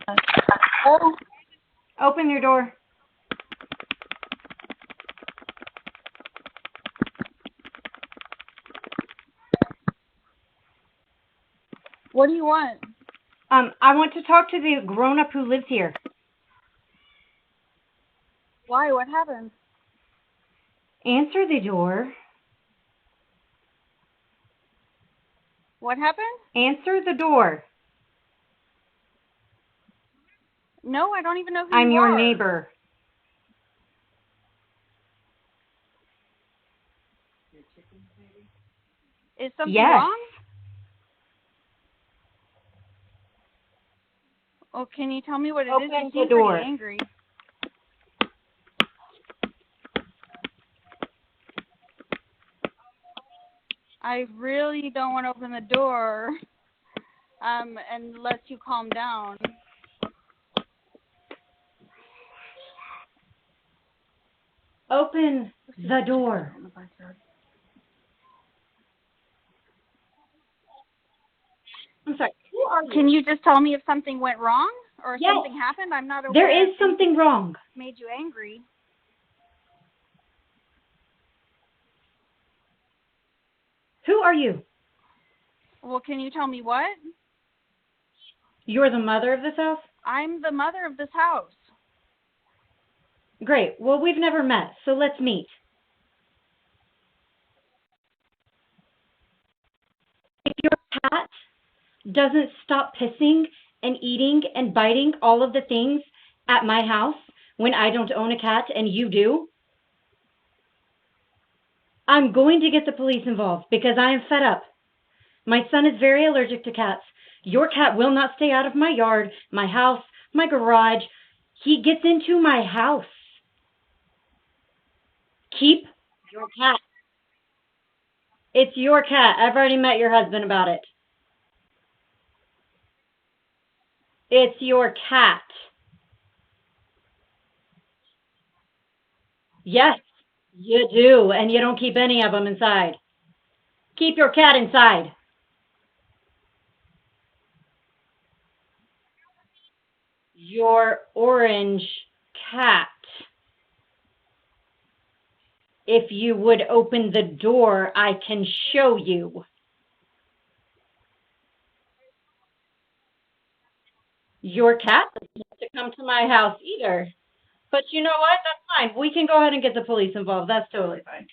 Oh, Open your door. what do you want? I want to talk to the grown-up who lives here. Why? What happened? Answer the door. What happened? Answer the door. No, I don't even know who I'm you your are. neighbor. Is something Yes. wrong? Oh, can you tell me what it is? Open You the seem door. pretty angry. I really don't want to open the door, unless you calm down. Open the door. I'm sorry. Who are you? Can you just tell me if something went wrong or if Yes. something happened? I'm not aware. There is if anything something wrong. made you angry. Who are you? Well, can you tell me what? You're the mother of this house? I'm the mother of this house. Great. Well, we've never met, so let's meet. If your cat doesn't stop pissing and eating and biting all of the things at my house when I don't own a cat and you do, I'm going to get the police involved because I am fed up. My son is very allergic to cats. Your cat will not stay out of my yard, my house, my garage. He gets into my house. Keep your cat. It's your cat. I've already met your husband about it. It's your cat. Yes, you do, and you don't keep any of them inside. Keep your cat inside. Your orange cat. If you would open the door, I can show you. Your cat doesn't have to come to my house either. But you know what? That's fine. We can go ahead and get the police involved. That's totally fine.